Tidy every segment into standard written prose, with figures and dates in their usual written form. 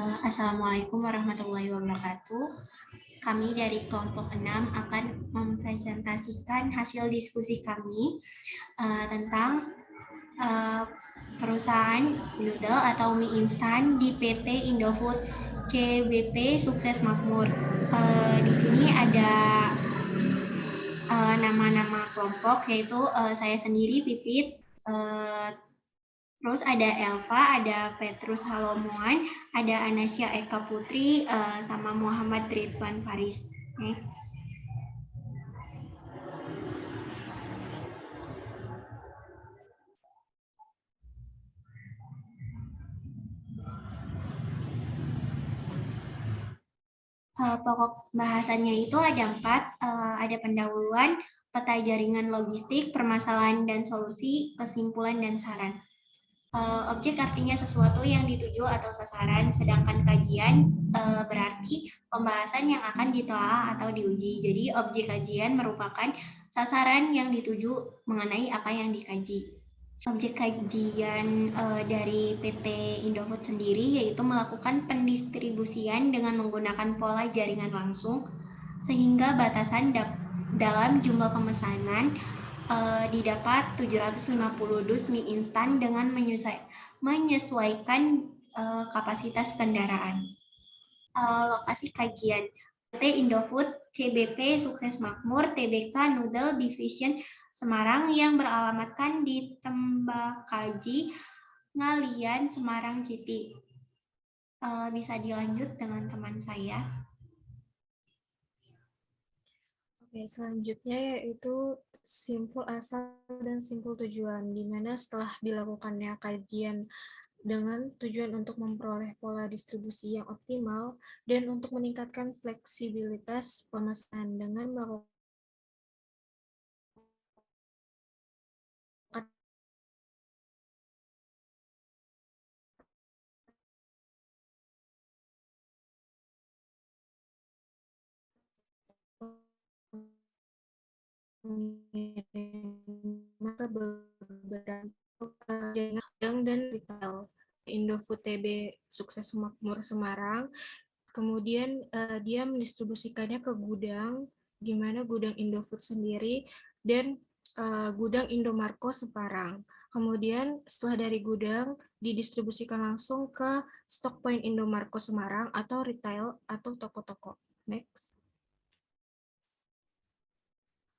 Assalamualaikum warahmatullahi wabarakatuh. Kami dari kelompok 6 akan mempresentasikan hasil diskusi kami tentang perusahaan noodle atau mie instan di PT Indofood CBP Sukses Makmur. Di sini ada nama-nama kelompok, yaitu saya sendiri Pipit, terus ada Elva, ada Petrus Halomuan, ada Anasya Eka Putri, sama Muhammad Ridwan Faris. Next. Pokok bahasannya itu ada 4, ada pendahuluan, peta jaringan logistik, permasalahan dan solusi, kesimpulan dan saran. Objek artinya sesuatu yang dituju atau sasaran, sedangkan kajian berarti pembahasan yang akan ditelaah atau diuji. Jadi objek kajian merupakan sasaran yang dituju mengenai apa yang dikaji. Objek kajian dari PT Indofood sendiri yaitu melakukan pendistribusian dengan menggunakan pola jaringan langsung, sehingga batasan dalam jumlah pemesanan didapat 750 dus mie instan dengan menyesuaikan kapasitas kendaraan. Lokasi kajian PT Indofood CBP Sukses Makmur TBK Noodle Division Semarang yang beralamatkan di Tembakaji, Ngalian, Semarang City. Bisa dilanjut dengan teman saya. Oke, selanjutnya yaitu simpul asal dan simpul tujuan, di mana setelah dilakukannya kajian dengan tujuan untuk memperoleh pola distribusi yang optimal dan untuk meningkatkan fleksibilitas pemesanan dengan melakukan maka beberapa gudang dan retail Indofood TB Sukses Makmur Semarang. Kemudian dia mendistribusikannya ke gudang, di mana gudang Indofood sendiri dan gudang Indomarko Semarang. Kemudian setelah dari gudang didistribusikan langsung ke stok point Indomarko Semarang atau retail atau toko-toko. Next.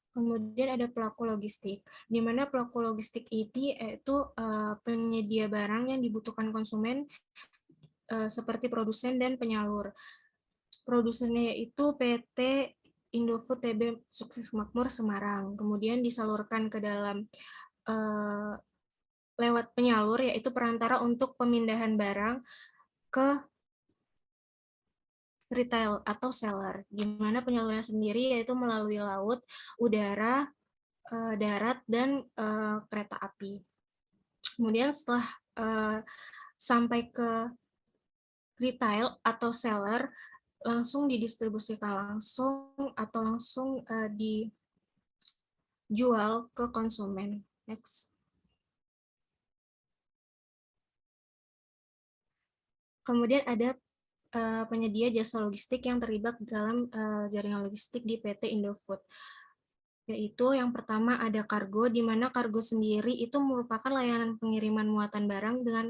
Kemudian ada pelaku logistik, di mana pelaku logistik ini yaitu penyedia barang yang dibutuhkan konsumen seperti produsen dan penyalur. Produsennya yaitu PT Indofood TB Sukses Makmur Semarang, kemudian disalurkan ke dalam lewat penyalur, yaitu perantara untuk pemindahan barang ke retail atau seller, di mana penyalurnya sendiri yaitu melalui laut, udara, darat, dan kereta api. Kemudian setelah sampai ke retail atau seller, langsung didistribusikan langsung atau langsung dijual ke konsumen. Next. Kemudian ada penyedia jasa logistik yang terlibat dalam jaringan logistik di PT Indofood. Yaitu yang pertama ada kargo, di mana kargo sendiri itu merupakan layanan pengiriman muatan barang dengan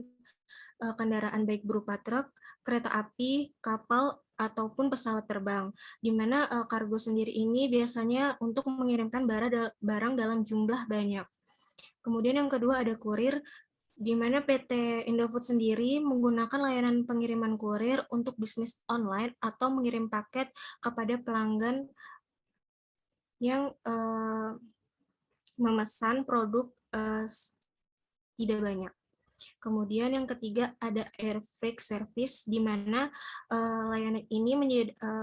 kendaraan baik berupa truk, kereta api, kapal, ataupun pesawat terbang, di mana kargo sendiri ini biasanya untuk mengirimkan barang dalam jumlah banyak. Kemudian yang kedua ada kurir, di mana PT Indofood sendiri menggunakan layanan pengiriman kurir untuk bisnis online atau mengirim paket kepada pelanggan yang memesan produk tidak banyak. Kemudian yang ketiga ada air freight service, di mana layanan ini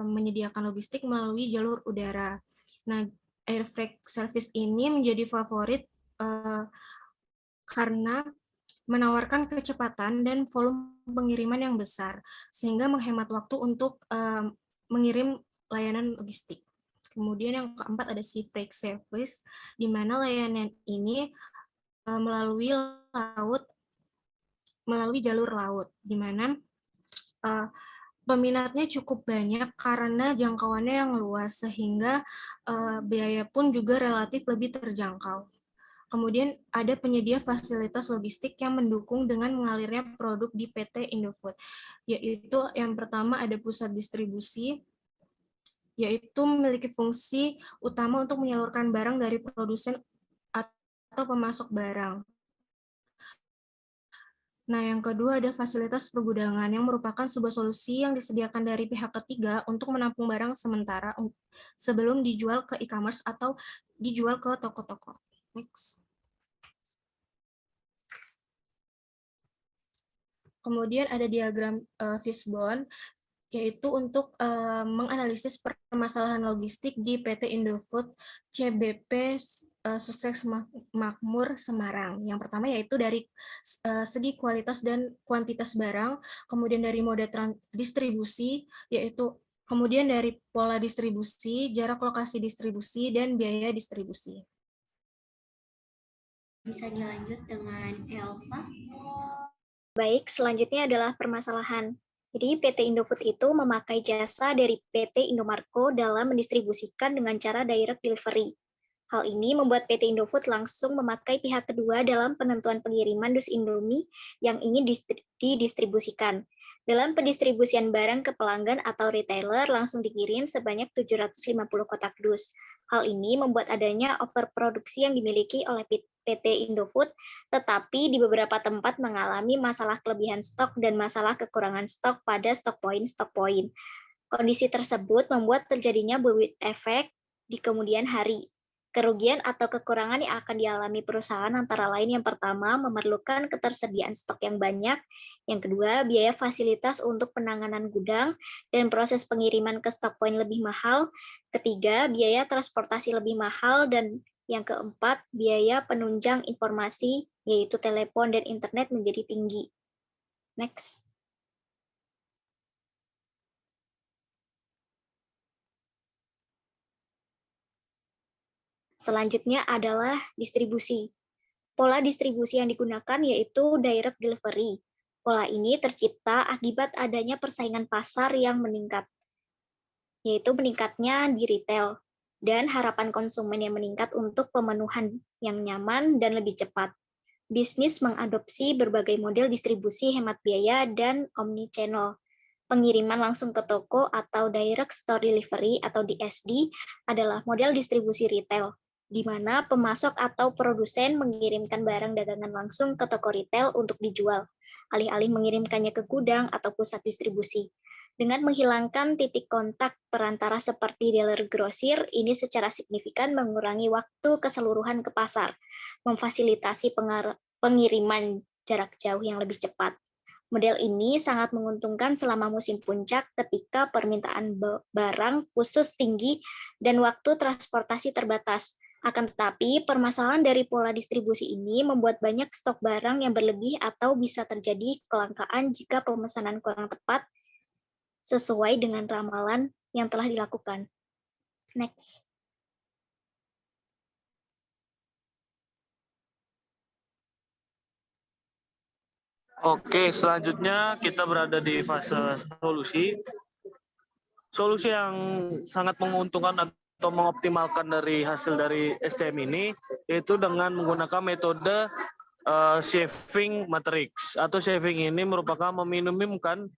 menyediakan logistik melalui jalur udara. Nah, air freight service ini menjadi favorit karena menawarkan kecepatan dan volume pengiriman yang besar, sehingga menghemat waktu untuk mengirim layanan logistik. Kemudian yang keempat ada sea freight service, di mana layanan ini melalui jalur laut, di mana peminatnya cukup banyak karena jangkauannya yang luas, sehingga biaya pun juga relatif lebih terjangkau. Kemudian ada penyedia fasilitas logistik yang mendukung dengan mengalirnya produk di PT Indofood, yaitu yang pertama ada pusat distribusi, yaitu memiliki fungsi utama untuk menyalurkan barang dari produsen atau pemasok barang. Nah, yang kedua ada fasilitas pergudangan yang merupakan sebuah solusi yang disediakan dari pihak ketiga untuk menampung barang sementara sebelum dijual ke e-commerce atau dijual ke toko-toko. Next. Kemudian ada diagram fishbone, yaitu untuk menganalisis permasalahan logistik di PT Indofood CBP Sukses Makmur Semarang. Yang pertama yaitu dari segi kualitas dan kuantitas barang, kemudian dari mode distribusi, yaitu kemudian dari pola distribusi, jarak lokasi distribusi, dan biaya distribusi. Bisa dilanjut dengan Elva. Baik, selanjutnya adalah permasalahan. Jadi PT Indofood itu memakai jasa dari PT Indomarko dalam mendistribusikan dengan cara direct delivery. Hal ini membuat PT Indofood langsung memakai pihak kedua dalam penentuan pengiriman dus Indomie yang ingin didistribusikan. Dalam pendistribusian barang ke pelanggan atau retailer langsung dikirim sebanyak 750 kotak dus. Hal ini membuat adanya overproduksi yang dimiliki oleh PT Indofood, tetapi di beberapa tempat mengalami masalah kelebihan stok dan masalah kekurangan stok pada stok point. Kondisi tersebut membuat terjadinya bullwhip effect di kemudian hari. Kerugian atau kekurangan yang akan dialami perusahaan antara lain yang pertama, memerlukan ketersediaan stok yang banyak, yang kedua, biaya fasilitas untuk penanganan gudang dan proses pengiriman ke stok point lebih mahal, ketiga, biaya transportasi lebih mahal, dan yang keempat, biaya penunjang informasi, yaitu telepon dan internet menjadi tinggi. Next. Selanjutnya adalah distribusi. Pola distribusi yang digunakan yaitu direct delivery. Pola ini tercipta akibat adanya persaingan pasar yang meningkat, yaitu meningkatnya di retail, dan harapan konsumen yang meningkat untuk pemenuhan yang nyaman dan lebih cepat. Bisnis mengadopsi berbagai model distribusi hemat biaya dan omnichannel. Pengiriman langsung ke toko atau direct store delivery atau DSD adalah model distribusi retail, di mana pemasok atau produsen mengirimkan barang dagangan langsung ke toko retail untuk dijual, alih-alih mengirimkannya ke gudang atau pusat distribusi. Dengan menghilangkan titik kontak perantara seperti dealer grosir, ini secara signifikan mengurangi waktu keseluruhan ke pasar, memfasilitasi pengiriman jarak jauh yang lebih cepat. Model ini sangat menguntungkan selama musim puncak ketika permintaan barang khusus tinggi dan waktu transportasi terbatas. Akan tetapi, permasalahan dari pola distribusi ini membuat banyak stok barang yang berlebih atau bisa terjadi kelangkaan jika pemesanan kurang tepat sesuai dengan ramalan yang telah dilakukan. Next. Oke, selanjutnya kita berada di fase solusi. Solusi yang sangat menguntungkan atau mengoptimalkan dari hasil dari SCM ini, yaitu dengan menggunakan metode shaving matrix. Atau shaving ini merupakan meminimumkan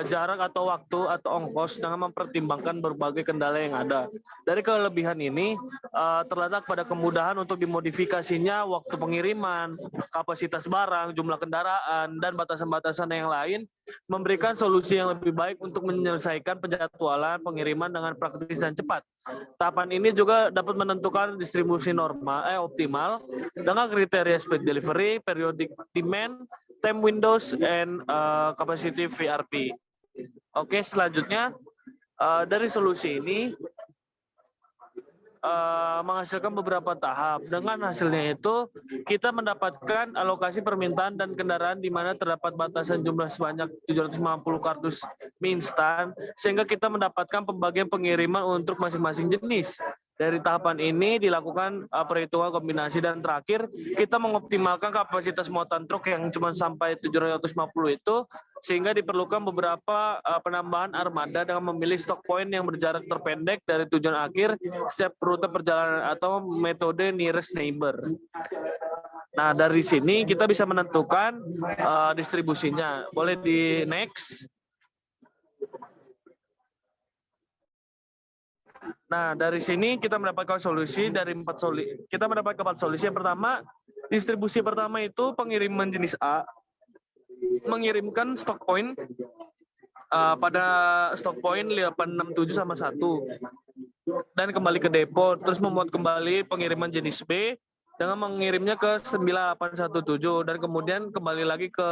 jarak atau waktu atau ongkos dengan mempertimbangkan berbagai kendala yang ada. Dari kelebihan ini terletak pada kemudahan untuk dimodifikasinya waktu pengiriman, kapasitas barang, jumlah kendaraan, dan batasan-batasan yang lain, memberikan solusi yang lebih baik untuk menyelesaikan penjadwalan pengiriman dengan praktis dan cepat. Tahapan ini juga dapat menentukan distribusi optimal dengan kriteria speed delivery, periodic demand, time windows, and capacity VRP. Oke, selanjutnya dari solusi ini menghasilkan beberapa tahap. Dengan hasilnya itu kita mendapatkan alokasi permintaan dan kendaraan di mana terdapat batasan jumlah sebanyak 750 kardus mie instan, sehingga kita mendapatkan pembagian pengiriman untuk masing-masing jenis. Dari tahapan ini dilakukan perhitungan kombinasi dan terakhir kita mengoptimalkan kapasitas muatan truk yang cuma sampai 750 itu sehingga diperlukan beberapa penambahan armada dengan memilih stock point yang berjarak terpendek dari tujuan akhir setiap rute perjalanan atau metode nearest neighbor. Nah, dari sini kita bisa menentukan distribusinya. Boleh di next. Nah, dari sini kita mendapatkan solusi dari 4 solusi. Kita mendapatkan 4 solusi. Yang pertama, distribusi pertama itu pengiriman jenis A mengirimkan stock point pada stock point 867 sama 1 dan kembali ke depo, terus memuat kembali pengiriman jenis B dengan mengirimnya ke 9817 dan kemudian kembali lagi ke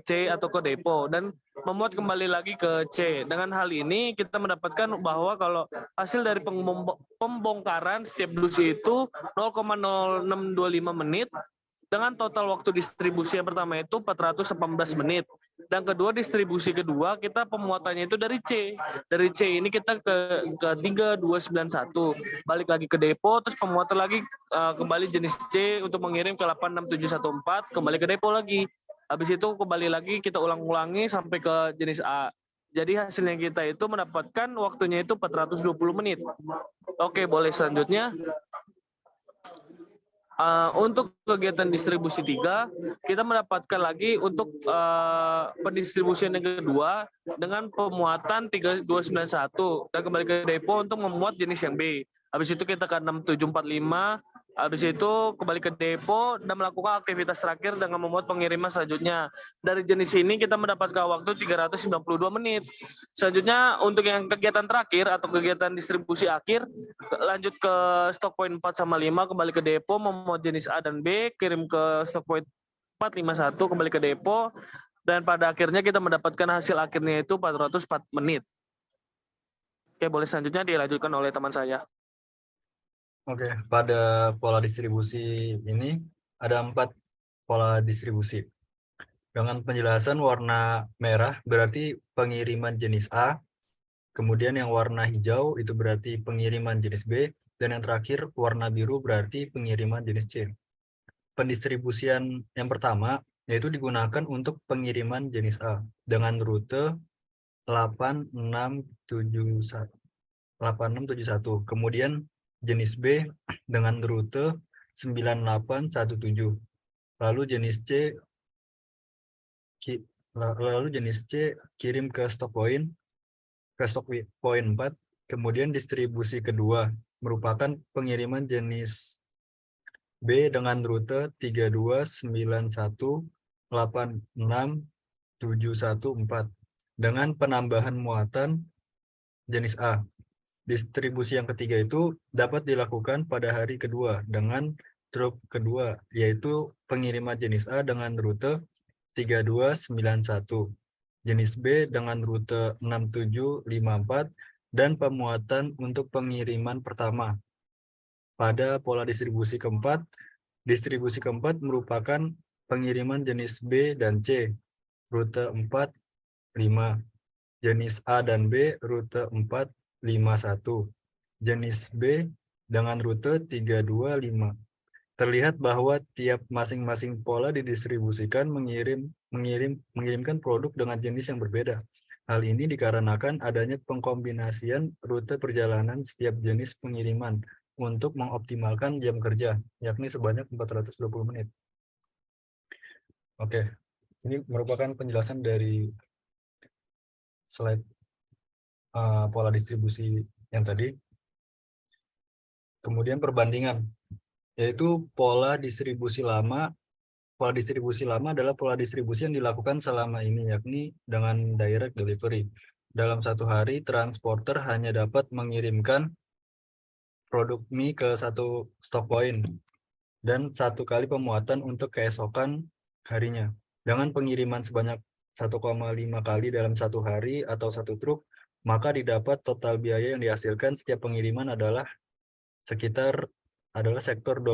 C atau ke depo dan memuat kembali lagi ke C. Dengan hal ini kita mendapatkan bahwa kalau hasil dari pembongkaran setiap dusi itu 0,0625 menit dengan total waktu distribusi yang pertama itu 418 menit. Dan kedua, distribusi kedua kita pemuatannya itu dari C. Dari C ini kita ke 3291. Balik lagi ke depo, terus pemuatan lagi kembali jenis C untuk mengirim ke 86714, kembali ke depo lagi. Habis itu kembali lagi kita ulang-ulangi sampai ke jenis A. Jadi hasilnya kita itu mendapatkan waktunya itu 420 menit. Oke, boleh selanjutnya. Untuk kegiatan distribusi 3, kita mendapatkan lagi untuk pendistribusian yang kedua dengan pemuatan 3291 dan kembali ke depo untuk memuat jenis yang B. Habis itu kita ke 6745, habis itu kembali ke depo dan melakukan aktivitas terakhir dengan memuat pengiriman selanjutnya. Dari jenis ini kita mendapatkan waktu 392 menit. Selanjutnya untuk yang kegiatan terakhir atau kegiatan distribusi akhir, lanjut ke stock point 4 sama 5, kembali ke depo, memuat jenis A dan B, kirim ke stock point 451, kembali ke depo, dan pada akhirnya kita mendapatkan hasil akhirnya itu 404 menit. Oke, boleh selanjutnya dilanjutkan oleh teman saya. Oke, pada pola distribusi ini ada 4 pola distribusi. Dengan penjelasan warna merah berarti pengiriman jenis A, kemudian yang warna hijau itu berarti pengiriman jenis B, dan yang terakhir warna biru berarti pengiriman jenis C. Pendistribusian yang pertama yaitu digunakan untuk pengiriman jenis A dengan rute 8671. Kemudian jenis B dengan rute 9817. Lalu jenis C kirim ke stock point 4. Kemudian distribusi kedua merupakan pengiriman jenis B dengan rute 329186714 dengan penambahan muatan jenis A. Distribusi yang ketiga itu dapat dilakukan pada hari kedua dengan truk kedua, yaitu pengiriman jenis A dengan rute 3291, jenis B dengan rute 6754, dan pemuatan untuk pengiriman pertama. Pada pola distribusi keempat merupakan pengiriman jenis B dan C, rute 4, 5, jenis A dan B, rute 4, 51, jenis B dengan rute 325. Terlihat bahwa tiap masing-masing pola didistribusikan mengirimkan produk dengan jenis yang berbeda. Hal ini dikarenakan adanya pengkombinasian rute perjalanan setiap jenis pengiriman untuk mengoptimalkan jam kerja, yakni sebanyak 420 menit. Oke, ini merupakan penjelasan dari slide pola distribusi yang tadi. Kemudian perbandingan, yaitu pola distribusi lama. Pola distribusi lama adalah pola distribusi yang dilakukan selama ini, yakni dengan direct delivery. Dalam satu hari, transporter hanya dapat mengirimkan produk mie ke satu stock point dan 1 kali pemuatan untuk keesokan harinya. Dengan pengiriman sebanyak 1,5 kali dalam satu hari atau satu truk, maka didapat total biaya yang dihasilkan setiap pengiriman adalah sekitar 12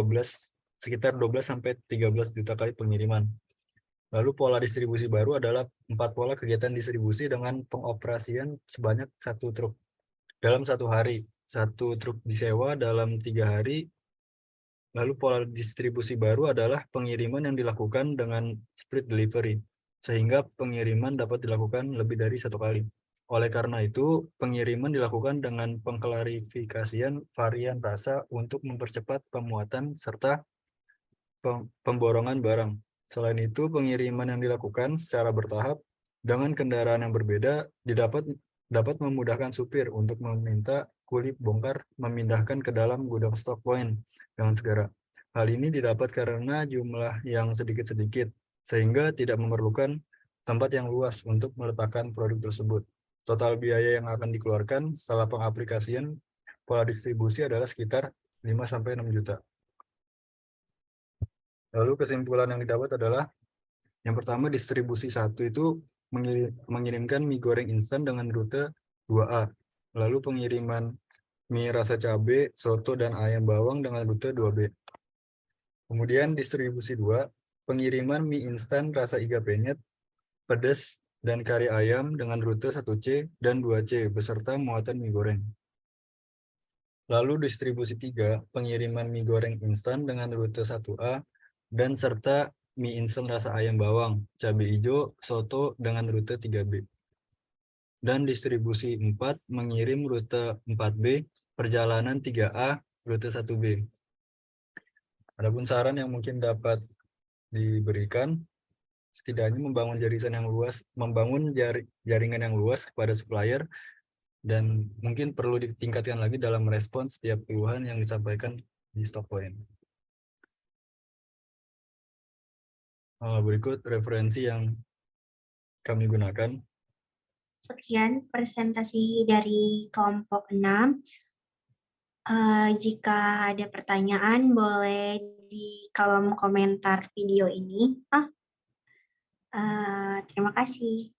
sampai 13 juta kali pengiriman. Lalu pola distribusi baru adalah 4 pola kegiatan distribusi dengan pengoperasian sebanyak 1 truk dalam satu hari. satu truk disewa dalam 3 hari. Lalu pola distribusi baru adalah pengiriman yang dilakukan dengan split delivery, sehingga pengiriman dapat dilakukan lebih dari 1 kali. Oleh karena itu, pengiriman dilakukan dengan pengklarifikasian varian rasa untuk mempercepat pemuatan serta pemborongan barang. Selain itu, pengiriman yang dilakukan secara bertahap dengan kendaraan yang berbeda dapat memudahkan supir untuk meminta kuli bongkar memindahkan ke dalam gudang stok point dengan segera. Hal ini didapat karena jumlah yang sedikit-sedikit, sehingga tidak memerlukan tempat yang luas untuk meletakkan produk tersebut. Total biaya yang akan dikeluarkan setelah pengaplikasian pola distribusi adalah sekitar 5-6 juta. Lalu kesimpulan yang didapat adalah yang pertama, distribusi 1 itu mengirimkan mie goreng instan dengan rute 2A. Lalu pengiriman mie rasa cabai, soto, dan ayam bawang dengan rute 2B. Kemudian distribusi 2, pengiriman mie instan rasa iga penyet, pedas, dan kari ayam dengan rute 1C dan 2C beserta muatan mie goreng. Lalu distribusi 3, pengiriman mie goreng instan dengan rute 1A dan serta mie instan rasa ayam bawang, cabai hijau, soto dengan rute 3B. Dan distribusi 4 mengirim rute 4B, perjalanan 3A, rute 1B. Adapun saran yang mungkin dapat diberikan, setidaknya membangun jaringan yang luas kepada supplier, dan mungkin perlu ditingkatkan lagi dalam merespons setiap keluhan yang disampaikan di stock point. Berikut referensi yang kami gunakan. Sekian presentasi dari kelompok 6. Jika ada pertanyaan, boleh di kolom komentar video ini. Terima kasih.